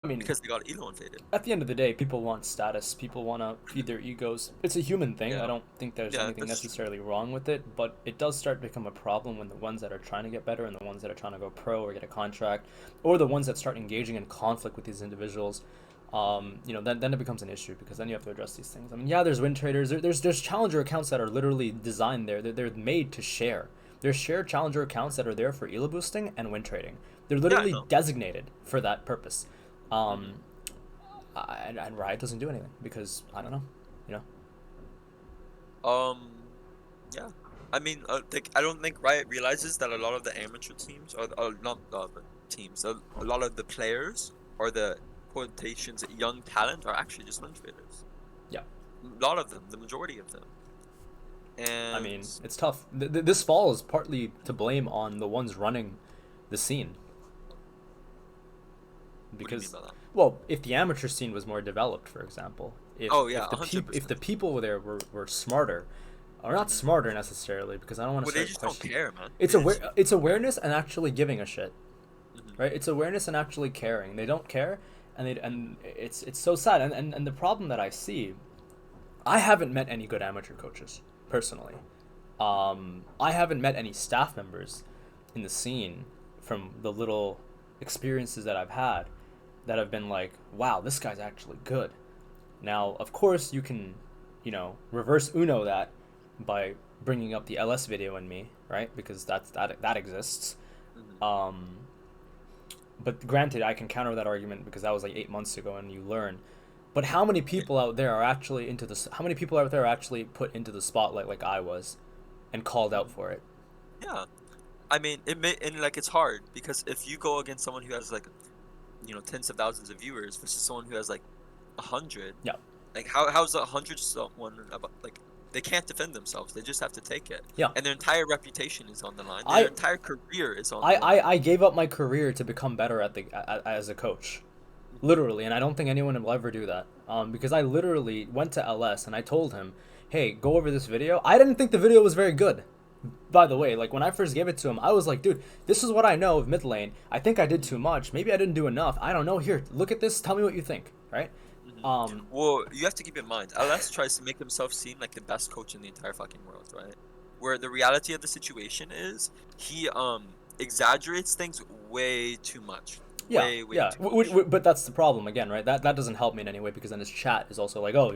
I mean, because they got elo invaded. at the end of the day, people want status. People want to feed their egos. It's a human thing. I Yeah, don't think there's yeah, anything that's true. necessarily wrong with it, but it does start to become a problem when the ones that are trying to get better and the ones that are trying to go pro or get a contract, or the ones that start engaging in conflict with these individuals. Then it becomes an issue because then you have to address these things. I mean, yeah, there's win traders. There's challenger accounts that are literally designed there. They're made to share. There's shared challenger accounts that are there for elo boosting and win trading. They're Yeah, I literally know. designated for that purpose. Um, Hmm. and Riot doesn't do anything because I don't know, you know. Um, yeah. I mean, I don't think Riot realizes that a lot of the amateur teams, or not the teams, a lot of the players or the quotations young talent are actually just win traders. Yeah, A lot of them, the majority of them. I And mean it's tough. This fall is partly to blame on the ones running the scene what do you mean because, by that? well, if the amateur scene was more developed, for example, Oh yeah, 100%. if the people there were smarter, or not Hmm. smarter necessarily, because I don't want to Well, they start just don't questioning. care, man. It's They aware. just It's don't care. awareness and actually giving a shit, Hmm. right? It's awareness and actually caring. They don't care, and it's so sad. And the problem that I see, I haven't met any good amateur coaches personally. Hmm. I haven't met any staff members in the scene from the little experiences that I've had that have been like, wow, this guy's actually good. Now, of course, you can, reverse Uno that by bringing up the LS video in me, right? Because that exists. Hmm. Um, but granted, I can counter that argument because that was like 8 months ago, and you learn. But how many Yeah. people out there are actually into this? How many people out there are actually put into the spotlight like I was, and called out Hmm. for it? Yeah. I mean, and like it's hard because if you go against someone who has like tens of thousands of viewers versus someone who has like 100, Yeah, like how's 100 someone about like they can't defend themselves. They just have to take it, yeah. and their entire reputation is on the line. Their I entire career is on I the I, line. I gave up my career to become better as a coach, Hmm. literally, and I don't think anyone will ever do that. Because I literally went to LS and I told him, "Hey, go over this video." I didn't think the video was very good. By the Hmm. way, like when I first gave it to him, I was like, "Dude, this is what I know of mid lane. I think I did too Hmm. much. Maybe I didn't do enough. I don't know. Here, look at this. Tell me what you think." Right? Hmm. Um, Well, you have to keep in mind, LS tries to make himself seem like the best coach in the entire fucking world, right? Where the reality of the situation is he exaggerates things way too much, yeah, way yeah. too much. But that's the problem again, right? That doesn't help me in any way because then his chat is also like, "Oh,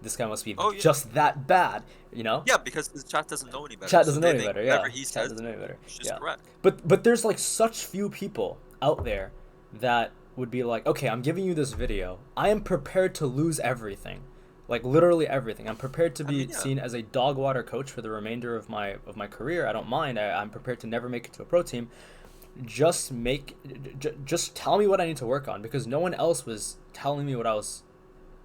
this guy must be Oh yeah. just that bad." You know? Yeah, because the chat doesn't know any better, Chat so doesn't know they any think better. whatever Yeah, he chat says doesn't know any better. is just Yeah, correct. but there's like such few people out there that would be like, okay, I'm giving you this video. I am prepared to lose everything, like literally everything. I'm prepared to I mean, be yeah. seen as a dog water coach for the remainder of my career. I don't mind. I'm prepared to never make it to a pro team. Just tell me what I need to work on because no one else was telling me what I was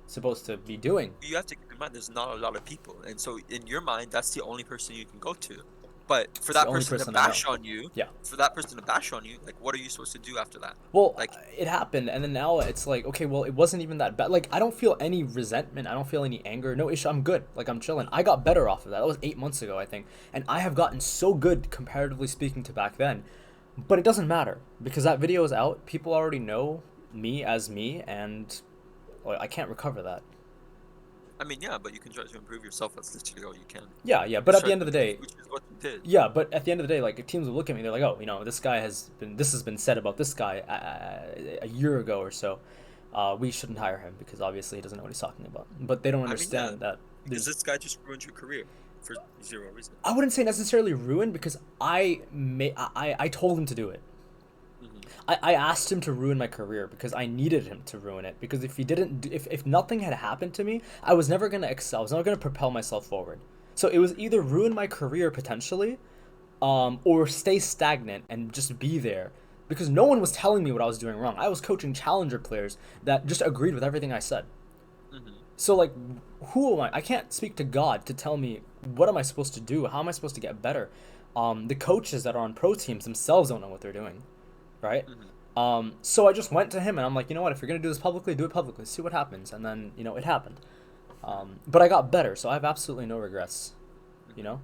supposed to be doing. You have to keep in mind there's not a lot of people, and so in your mind, that's the only person you can go to. But It's the only person I know. Yeah. for that person to bash on you, like, what are you supposed to do after that? Well, Like, it happened, and then now it's like, okay, well, it wasn't even that bad. Like, I don't feel any resentment. I don't feel any anger. No issue. I'm good. Like, I'm chilling. I mhm, got better off of that. That was 8 months ago, I think, and I have gotten so good comparatively speaking to back then. But it doesn't matter because that video is out. People already know me as me, and well, I can't recover that. I mean, yeah, but you can try to improve yourself. That's literally all you can. Yeah, yeah. But Just at try the to end of the improve, day, which is what you did. yeah. But at the end of the day, like teams will look at me. They're like, oh, this guy has been. This has been said about this guy a year ago or so. We shouldn't hire him because obviously he doesn't know what he's talking about. But they don't I mean, yeah, understand that because there's. this guy just ruined your career for zero reason. I wouldn't say necessarily ruined because I told him to do it. Hmm. I asked him to ruin my career because I needed him to ruin it because if he didn't if nothing had happened to me, I was never gonna excel. I was never gonna propel myself forward. So it was either ruin my career potentially, or stay stagnant and just be there because no one was telling me what I was doing wrong. I was coaching challenger players that just agreed with everything I said. Hmm. So like, who am I? I can't speak to God to tell me what am I supposed to do. How am I supposed to get better? The coaches that are on pro teams themselves don't know what they're doing, right? Hmm. So I just went to him and I'm like, you know what? If you're gonna do this publicly, do it publicly. See what happens. And then it happened. Hmm. But I got better, so I have absolutely no regrets. You Hmm. know.